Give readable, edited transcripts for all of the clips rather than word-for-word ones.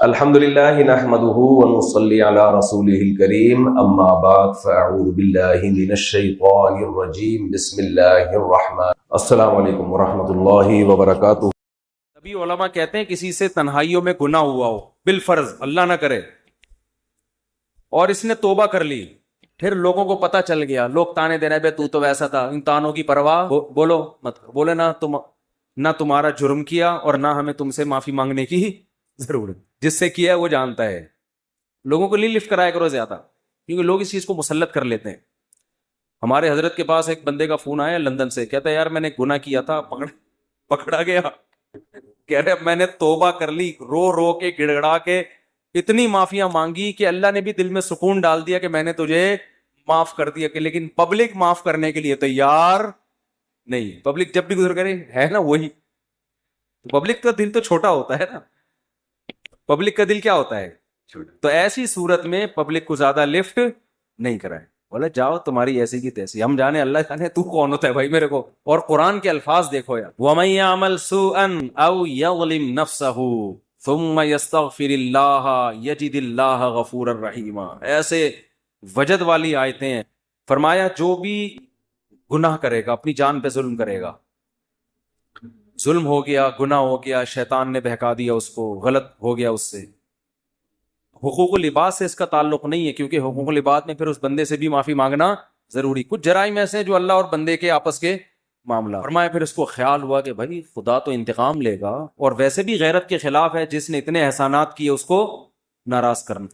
الحمد للہ نحمده ونصلی علی رسولہ الکریم اما بعد فاعوذ باللہ من الشیطان الرجیم بسم اللہ الرحمن السلام علیکم ورحمۃ اللہ وبرکاتہ۔ نبی علماء کہتے ہیں کسی سے تنہائیوں میں گناہ ہوا ہو بالفرض، اللہ نہ کرے، اور اس نے توبہ کر لی، پھر لوگوں کو پتہ چل گیا، لوگ تانے دے رہے بے تو ویسا تھا، ان تانوں کی پرواہ بولو مت، بولے نہ تمہارا جرم کیا اور نہ ہمیں تم سے معافی مانگنے کی ضرورت، جس سے کیا ہے وہ جانتا ہے۔ لوگوں کو لفٹ کرایا کرو زیادہ، کیونکہ لوگ اس چیز کو مسلط کر لیتے ہیں۔ ہمارے حضرت کے پاس ایک بندے کا فون آیا لندن سے، کہتا ہے یار میں نے گناہ کیا تھا، پکڑا گیا، کہہ رہے میں نے توبہ کر لی، رو رو کے گڑ گڑا کے اتنی معافیاں مانگی کہ اللہ نے بھی دل میں سکون ڈال دیا کہ میں نے تجھے معاف کر دیا، کہ لیکن پبلک معاف کرنے کے لیے تیار نہیں۔ پبلک جب بھی گزر کرے ہے نا وہی، پبلک کا دل تو چھوٹا ہوتا ہے نا، پبلک کا دل کیا ہوتا ہے چھوٹا، تو ایسی صورت میں پبلک کو زیادہ لفٹ نہیں کرائے، بولے جاؤ تمہاری ایسی کی تیسی، ہم جانے اللہ جانے تو کون ہوتا ہے بھائی میرے کو۔ اور قرآن کے الفاظ دیکھو یار، وَمَن يَعْمَلْ سُوءًا أَوْ يَظْلِمْ نَفْسَهُ ثُمَّ يَسْتَغْفِرِ اللَّهَ يَجِدِ اللَّهَ غَفُورًا رَحِيمًا، ایسے وجد والی آیتیں ہیں۔ فرمایا جو بھی گناہ کرے گا، اپنی جان پہ ظلم کرے گا، ظلم ہو گیا، گناہ ہو گیا، شیطان نے بہکا دیا اس کو، غلط ہو گیا اس سے، حقوق العباد سے اس کا تعلق نہیں ہے، کیونکہ حقوق العباد میں پھر اس بندے سے بھی معافی مانگنا ضروری۔ کچھ جرائم ایسے ہیں جو اللہ اور بندے کے آپس کے معاملہ، فرمایا پھر اس کو خیال ہوا کہ بھائی خدا تو انتقام لے گا، اور ویسے بھی غیرت کے خلاف ہے، جس نے اتنے احسانات کیے اس کو ناراض کرنا۔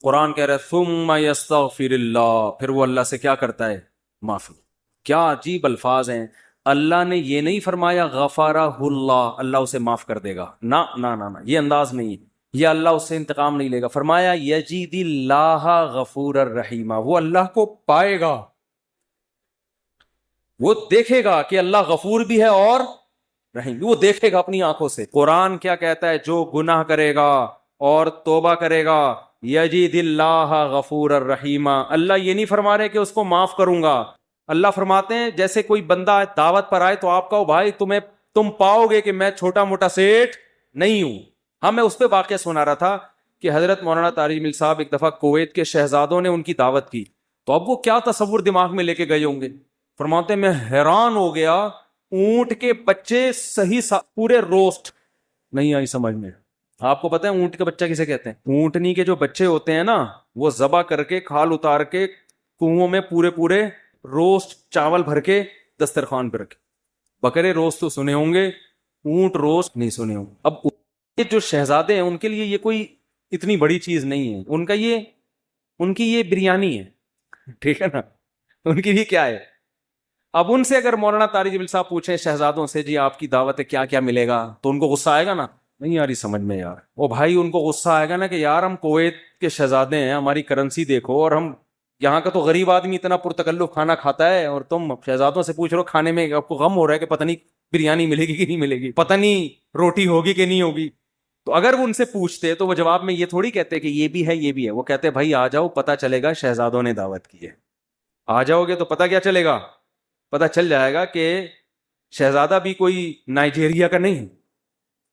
قرآن کہہ رہا ہے ثم یستغفر اللہ، پھر وہ اللہ سے کیا کرتا ہے؟ معافی۔ کیا عجیب الفاظ ہیں، اللہ نے یہ نہیں فرمایا غفارہ اللہ، اللہ اسے معاف کر دے گا، نہ نہ نہ، یہ انداز نہیں ہے، یہ اللہ اس سے انتقام نہیں لے گا۔ فرمایا یجید اللہ غفور الرحیم، وہ اللہ کو پائے گا، وہ دیکھے گا کہ اللہ غفور بھی ہے اور رحیم بھی، وہ دیکھے گا اپنی آنکھوں سے۔ قرآن کیا کہتا ہے؟ جو گناہ کرے گا اور توبہ کرے گا، یجید اللہ غفور الرحیم، اللہ یہ نہیں فرما رہے کہ اس کو معاف کروں گا، اللہ فرماتے ہیں جیسے کوئی بندہ دعوت پر آئے تو آپ کہو بھائی تم پاؤ گے کہ میں چھوٹا موٹا سیٹ نہیں ہوں۔ ہاں میں اس پہ واقعہ سنا رہا تھا کہ حضرت مولانا طارق جمیل صاحب ایک دفعہ کویت کے شہزادوں نے ان کی دعوت کی، تو اب وہ کیا تصور دماغ میں لے کے گئے ہوں گے، فرماتے ہیں میں حیران ہو گیا، اونٹ کے بچے صحیح پورے روسٹ نہیں آئی سمجھ میں۔ آپ کو پتہ ہے اونٹ کا بچہ کسے کہتے ہیں؟ اونٹنی کے جو بچے ہوتے ہیں نا، وہ ذبح کر کے کھال اتار کے کنووں میں پورے روسٹ چاول بھر کے دسترخوان پہ رکھے۔ بکرے روسٹ تو سنے ہوں گے، اونٹ روسٹ نہیں سنے ہوں۔ اب یہ جو شہزادے ہیں ان کے لیے یہ کوئی اتنی بڑی چیز نہیں ہے، ان کی یہ بریانی ہے، ٹھیک ہے نا، ان کی بھی کیا ہے۔ اب ان سے اگر مولانا طارق جمیل صاحب پوچھیں شہزادوں سے جی آپ کی دعوت ہے کیا کیا ملے گا، تو ان کو غصہ آئے گا نا، نہیں آ رہی سمجھ میں یار، وہ بھائی ان کو غصہ آئے گا نا کہ یار ہم کویت کے شہزادے ہیں، ہماری کرنسی دیکھو، اور ہم یہاں کا تو غریب آدمی اتنا پرتکلف کھانا کھاتا ہے، اور تم شہزادوں سے پوچھ رہو کھانے میں، آپ کو غم ہو رہا ہے کہ پتہ نہیں بریانی ملے گی کہ نہیں ملے گی، پتہ نہیں روٹی ہوگی کہ نہیں ہوگی۔ تو اگر وہ ان سے پوچھتے تو وہ جواب میں یہ تھوڑی کہتے کہ یہ بھی ہے یہ بھی ہے، وہ کہتے بھائی آ جاؤ، پتہ چلے گا شہزادوں نے دعوت کی ہے، آ جاؤ گے تو پتہ کیا چلے گا؟ پتہ چل جائے گا کہ شہزادہ بھی کوئی نائجیریا کا نہیں،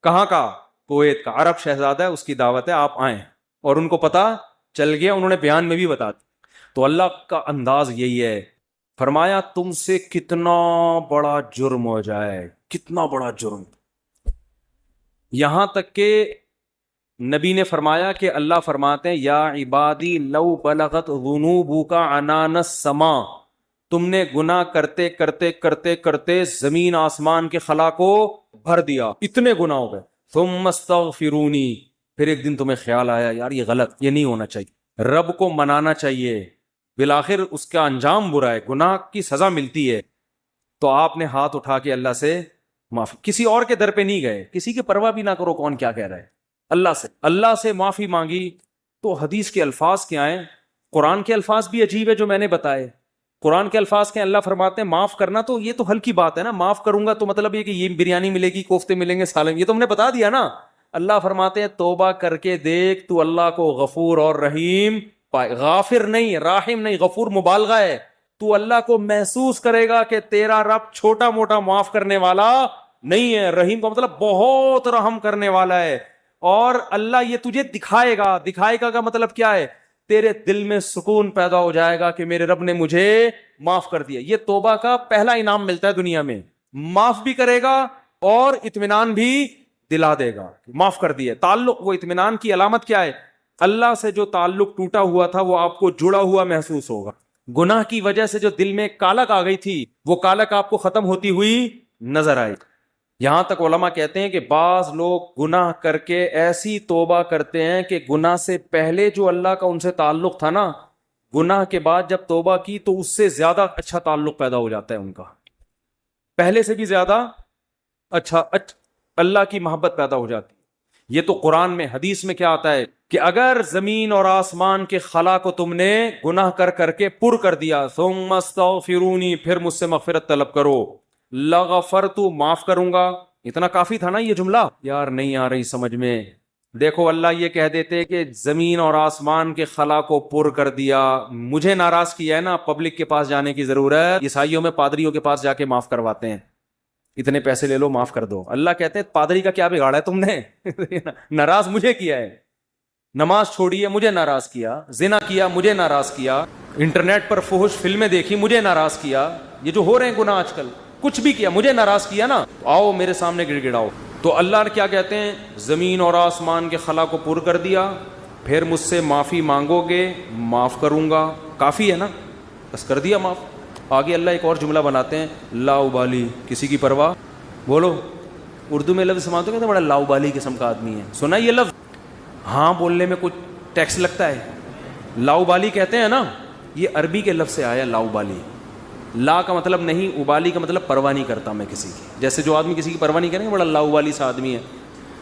کہاں کا؟ کویت کا، عرب شہزادہ ہے، اس کی دعوت ہے، آپ آئیں، اور ان کو پتہ چل گیا، انہوں نے بیان میں بھی بتا دیا۔ تو اللہ کا انداز یہی ہے، فرمایا تم سے کتنا بڑا جرم ہو جائے، کتنا بڑا جرم، یہاں تک کہ نبی نے فرمایا کہ اللہ فرماتے ہیں یا عبادی لو بلغت ذنوبک عنان السماء، تم نے گناہ کرتے کرتے کرتے کرتے زمین آسمان کے خلا کو بھر دیا، اتنے گناہ ہو گئے، ثم استغفرونی، پھر ایک دن تمہیں خیال آیا یار یہ غلط، یہ نہیں ہونا چاہیے، رب کو منانا چاہیے، بالآخر اس کا انجام برا ہے، گناہ کی سزا ملتی ہے، تو آپ نے ہاتھ اٹھا کے اللہ سے معافی، کسی اور کے در پہ نہیں گئے، کسی کی پرواہ بھی نہ کرو کون کیا کہہ رہا ہے، اللہ سے معافی مانگی۔ تو حدیث کے الفاظ کیا ہیں؟ قرآن کے الفاظ بھی عجیب ہے جو میں نے بتائے، قرآن کے الفاظ کے اللہ فرماتے ہیں معاف کرنا تو یہ تو ہلکی بات ہے نا، معاف کروں گا تو مطلب یہ کہ یہ بریانی ملے گی، کوفتے ملیں گے، سالن، یہ تو ہم نے بتا دیا نا۔ اللہ فرماتے ہیں توبہ کر کے دیکھ تو اللہ کو غفور اور رحیم پائے، غافر نہیں، راحم نہیں، غفور مبالغہ ہے، تو اللہ کو محسوس کرے گا کہ تیرا رب چھوٹا موٹا معاف کرنے والا نہیں ہے، رحیم کا مطلب بہت رحم کرنے والا ہے، اور اللہ یہ تجھے دکھائے گا. دکھائے گا کا مطلب کیا ہے؟ تیرے دل میں سکون پیدا ہو جائے گا کہ میرے رب نے مجھے معاف کر دیا. یہ توبہ کا پہلا انعام ملتا ہے دنیا میں. معاف بھی کرے گا اور اطمینان بھی دلا دے گا, معاف کر دیا. تعلق, وہ اطمینان کی علامت کیا ہے؟ اللہ سے جو تعلق ٹوٹا ہوا تھا وہ آپ کو جڑا ہوا محسوس ہوگا. گناہ کی وجہ سے جو دل میں کالک آ گئی تھی وہ کالک آپ کو ختم ہوتی ہوئی نظر آئی. یہاں تک علماء کہتے ہیں کہ بعض لوگ گناہ کر کے ایسی توبہ کرتے ہیں کہ گناہ سے پہلے جو اللہ کا ان سے تعلق تھا نا, گناہ کے بعد جب توبہ کی تو اس سے زیادہ اچھا تعلق پیدا ہو جاتا ہے ان کا, پہلے سے بھی زیادہ اچھا اللہ کی محبت پیدا ہو جاتی. یہ تو قرآن میں, حدیث میں کیا آتا ہے کہ اگر زمین اور آسمان کے خلا کو تم نے گناہ کر کر کے پر کر دیا, ثم استغفرونی, پھر مجھ سے مغفرت طلب کرو, لغفرت, معاف کروں گا. اتنا کافی تھا نا یہ جملہ؟ یار نہیں آ رہی سمجھ میں. دیکھو اللہ یہ کہہ دیتے کہ زمین اور آسمان کے خلا کو پر کر دیا, مجھے ناراض کیا ہے نا, پبلک کے پاس جانے کی ضرورت, عیسائیوں میں پادریوں کے پاس جا کے معاف کرواتے ہیں, اتنے پیسے لے لو معاف کر دو. اللہ کہتے ہیں پادری کا کیا بگاڑا ہے تم نے؟ ناراض مجھے کیا ہے. نماز چھوڑی ہے, مجھے ناراض کیا. زنا کیا, مجھے ناراض کیا. انٹرنیٹ پر فحش فلمیں دیکھی, مجھے ناراض کیا. یہ جو ہو رہے ہیں گناہ آج کل, کچھ بھی کیا, مجھے ناراض کیا نا, آؤ میرے سامنے گڑ گڑاؤ. تو اللہ کیا کہتے ہیں؟ زمین اور آسمان کے خلا کو پر کر دیا, پھر مجھ سے معافی مانگو گے, معاف کروں گا. کافی ہے نا, بس کر دیا معاف. آگے اللہ ایک اور جملہ بناتے ہیں, لا ابالی, کسی کی پرواہ. بولو, اردو میں لفظ سماتے ہیں, بڑا لا ابالی قسم کا آدمی ہے. سنا یہ لفظ؟ ہاں بولنے میں کچھ ٹیکس لگتا ہے. لا ابالی کہتے ہیں نا, یہ عربی کے لفظ سے آیا لا ابالی. لا کا مطلب نہیں, ابالی کا مطلب پرواہ نہیں کرتا میں کسی کی. جیسے جو آدمی کسی کی پرواہ نہیں کریں گے, بڑا لا ابالی سا آدمی ہے.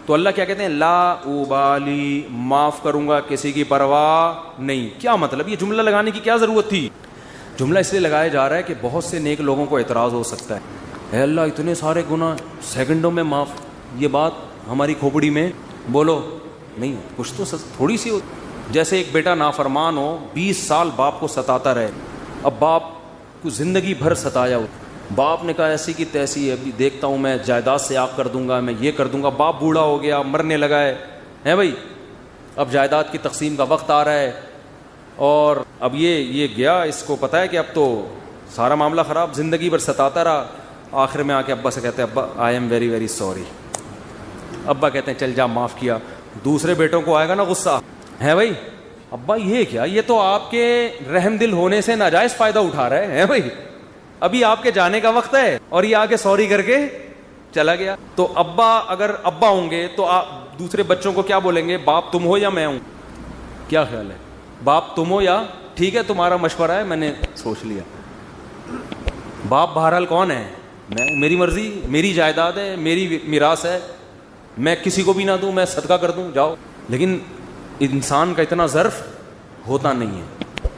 تو اللہ کیا کہتے ہیں؟ لا ابالی, معاف کروں گا, کسی کی پرواہ نہیں. کیا مطلب؟ یہ جملہ لگانے کی کیا ضرورت تھی؟ جملہ اس لیے لگایا جا رہا ہے کہ بہت سے نیک لوگوں کو اعتراض ہو سکتا ہے, اے اللہ اتنے سارے گناہ سیکنڈوں میں معاف. یہ بات ہماری کھوپڑی میں بولو نہیں, کچھ تو تھوڑی سی ہو. جیسے ایک بیٹا نافرمان ہو, 20 سال باپ کو ستاتا رہے, اب باپ کو زندگی بھر ستایا ہو, باپ نے کہا ایسی کی تیسی ہے, ابھی دیکھتا ہوں میں جائیداد سے آگ کر دوں گا, میں یہ کر دوں گا. باپ بوڑھا ہو گیا, مرنے لگا ہے بھائی, اب جائیداد کی تقسیم کا وقت آ رہا ہے, اور اب یہ گیا, اس کو پتا ہے کہ اب تو سارا معاملہ خراب, زندگی بھر ستاتا رہا. آخر میں آ کے ابا سے کہتے ہیں, ابا I am very very sorry. ابا کہتے ہیں چل جا معاف کیا. دوسرے بیٹوں کو آئے گا نا غصہ, ہے بھائی ابا یہ کیا, یہ تو آپ کے رحم دل ہونے سے ناجائز فائدہ اٹھا رہا ہے بھائی, ابھی آپ کے جانے کا وقت ہے اور یہ آ کے سوری کر کے چلا گیا. تو ابا اگر ابا ہوں گے تو آپ دوسرے بچوں کو کیا بولیں گے؟ باپ تم ہو یا میں ہوں؟ کیا خیال ہے؟ باپ تم ہو یا ٹھیک ہے تمہارا مشورہ ہے, میں نے سوچ لیا. باپ بہرحال کون ہے؟ میں, میری مرضی, میری جائیداد ہے, میری میراث ہے, میں کسی کو بھی نہ دوں, میں صدقہ کر دوں, جاؤ. لیکن انسان کا اتنا ظرف ہوتا نہیں ہے.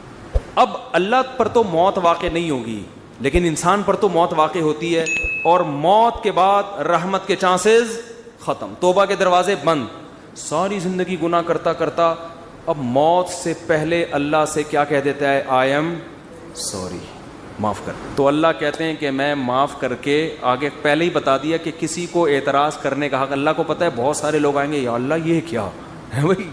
اب اللہ پر تو موت واقع نہیں ہوگی, لیکن انسان پر تو موت واقع ہوتی ہے, اور موت کے بعد رحمت کے چانسز ختم, توبہ کے دروازے بند. ساری زندگی گناہ کرتا کرتا اب موت سے پہلے اللہ سے کیا کہہ دیتا ہے؟ آئی ایم سوری, معاف کر. تو اللہ کہتے ہیں کہ میں معاف کر کے, آگے پہلے ہی بتا دیا کہ کسی کو اعتراض کرنے کا حق, اللہ کو پتا ہے بہت سارے لوگ آئیں گے, یا اللہ یہ کیا ہے بھائی,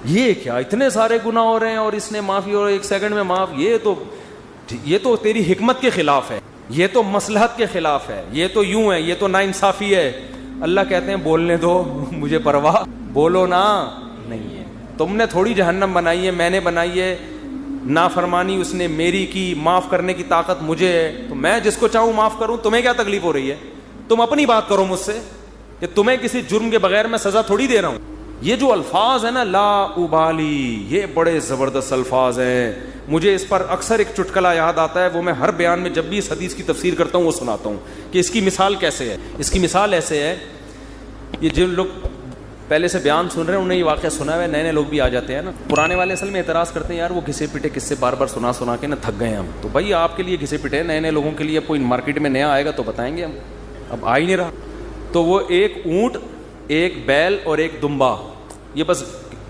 یہ کیا اتنے سارے گناہ ہو رہے ہیں اور اس نے معافی اور 1 سیکنڈ میں معاف, یہ تو تیری حکمت کے خلاف ہے, یہ تو مصلحت کے خلاف ہے, یہ تو یوں ہے, یہ تو ناانصافی ہے. اللہ کہتے ہیں بولنے دو, مجھے پرواہ, بولو نا نہیں ہے. تم نے تھوڑی جہنم بنائی ہے, میں نے بنائی ہے. نافرمانی اس نے میری کی, معاف کرنے کی طاقت مجھے ہے, تو میں جس کو چاہوں معاف کروں. تمہیں کیا تکلیف ہو رہی ہے؟ تم اپنی بات کرو مجھ سے کہ تمہیں کسی جرم کے بغیر میں سزا تھوڑی دے رہا ہوں. یہ جو الفاظ ہیں نا, لا ابالی, یہ بڑے زبردست الفاظ ہیں. مجھے اس پر اکثر ایک چٹکلا یاد آتا ہے, وہ میں ہر بیان میں جب بھی اس حدیث کی تفسیر کرتا ہوں وہ سناتا ہوں کہ اس کی مثال کیسے ہے. اس کی مثال ایسے ہے, یہ جن لوگ پہلے سے بیان سن رہے ہیں انہیں یہ واقعہ سنا ہے, نئے لوگ بھی آ جاتے ہیں نا. پرانے والے اصل میں اعتراض کرتے ہیں, یار وہ گھسے پٹے قصے بار بار سنا کے نا تھک گئے ہم. تو بھائی آپ کے لیے گھسے پٹے, نئے لوگوں کے لیے کوئی مارکیٹ میں نیا آئے گا تو بتائیں گے ہم, اب آ ہی نہیں رہا. تو وہ ایک اونٹ, ایک بیل اور ایک دمبا, یہ بس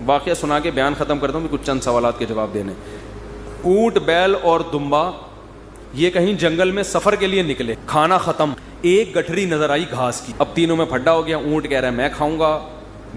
واقعہ سنا کے بیان ختم کرتا ہوں, کچھ چند سوالات کے جواب دینے. اونٹ, بیل اور دمبا یہ کہیں جنگل میں سفر کے لیے نکلے, کھانا ختم, ایک گٹھری نظر آئی گھاس کی. اب تینوں میں پھڈا ہو گیا. اونٹ کہہ رہا ہے میں کھاؤں گا,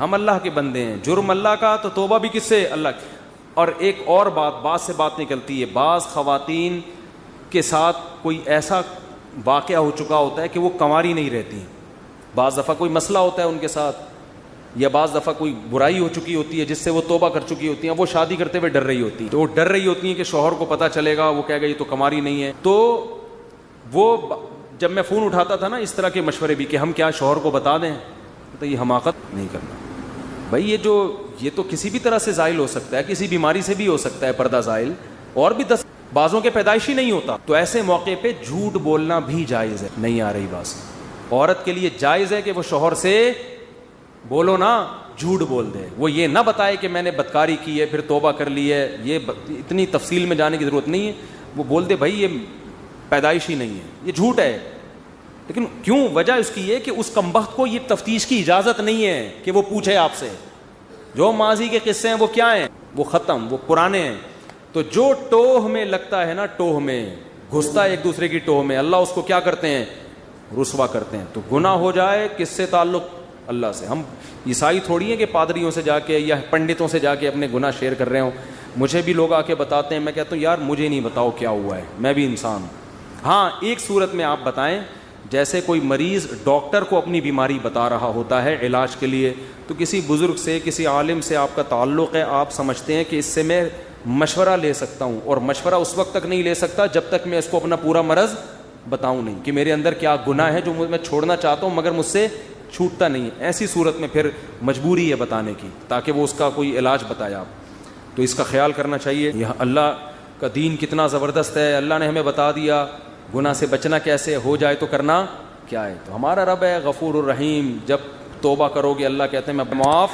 ہم اللہ کے بندے ہیں, جرم اللہ کا تو توبہ بھی کس سے؟ اللہ کی. اور ایک اور بات سے بات نکلتی ہے, بعض خواتین کے ساتھ کوئی ایسا واقعہ ہو چکا ہوتا ہے کہ وہ کنواری نہیں رہتی ہیں, بعض دفعہ کوئی مسئلہ ہوتا ہے ان کے ساتھ, یا بعض دفعہ کوئی برائی ہو چکی ہوتی ہے جس سے وہ توبہ کر چکی ہوتی ہیں, وہ شادی کرتے ہوئے ڈر رہی ہوتی ہیں, تو وہ ڈر رہی ہوتی ہیں کہ شوہر کو پتہ چلے گا, وہ کہے گا یہ تو کنواری نہیں ہے. تو وہ جب میں فون اٹھاتا تھا نا اس طرح کے مشورے بھی کہ ہم کیا شوہر کو بتا دیں, تو یہ حماقت نہیں کرنا بھائی. یہ تو کسی بھی طرح سے زائل ہو سکتا ہے, کسی بیماری سے بھی ہو سکتا ہے پردہ زائل, اور بھی 10 بعضوں کے پیدائشی نہیں ہوتا. تو ایسے موقع پہ جھوٹ بولنا بھی جائز ہے. نہیں آ رہی بات, عورت کے لیے جائز ہے کہ وہ شوہر سے بولو نا, جھوٹ بول دے. وہ یہ نہ بتائے کہ میں نے بدکاری کی ہے پھر توبہ کر لی ہے, یہ اتنی تفصیل میں جانے کی ضرورت نہیں ہے. وہ بول دے بھائی یہ پیدائشی نہیں ہے, یہ جھوٹ ہے. لیکن کیوں؟ وجہ اس کی یہ کہ اس کمبخت کو یہ تفتیش کی اجازت نہیں ہے کہ وہ پوچھے آپ سے. جو ماضی کے قصے ہیں وہ کیا ہیں؟ وہ ختم, وہ پرانے ہیں. تو جو ٹوہ میں لگتا ہے نا, ٹوہ میں گھستا ہے ایک دوسرے کی ٹوہ میں, اللہ اس کو کیا کرتے ہیں؟ رسوا کرتے ہیں. تو گناہ ہو جائے کس سے تعلق؟ اللہ سے. ہم عیسائی تھوڑی ہیں کہ پادریوں سے جا کے یا پنڈتوں سے جا کے اپنے گناہ شیئر کر رہے ہوں. مجھے بھی لوگ آ کے بتاتے ہیں, میں کہتا ہوں یار مجھے نہیں بتاؤ کیا ہوا ہے, میں بھی انسان ہوں. ہاں ایک صورت میں آپ بتائیں, جیسے کوئی مریض ڈاکٹر کو اپنی بیماری بتا رہا ہوتا ہے علاج کے لیے, تو کسی بزرگ سے کسی عالم سے آپ کا تعلق ہے, آپ سمجھتے ہیں کہ اس سے میں مشورہ لے سکتا ہوں, اور مشورہ اس وقت تک نہیں لے سکتا جب تک میں اس کو اپنا پورا مرض بتاؤں نہیں کہ میرے اندر کیا گناہ ہے جو میں چھوڑنا چاہتا ہوں مگر مجھ سے چھوٹتا نہیں ہے. ایسی صورت میں پھر مجبوری ہے بتانے کی تاکہ وہ اس کا کوئی علاج بتائے آپ. تو اس کا خیال کرنا چاہیے. یہ اللہ کا دین کتنا زبردست ہے, اللہ نے ہمیں بتا دیا گناہ سے بچنا کیسے, ہو جائے تو کرنا کیا ہے. تو ہمارا رب ہے غفور الرحیم, جب توبہ کرو گے اللہ کہتے ہیں میں معاف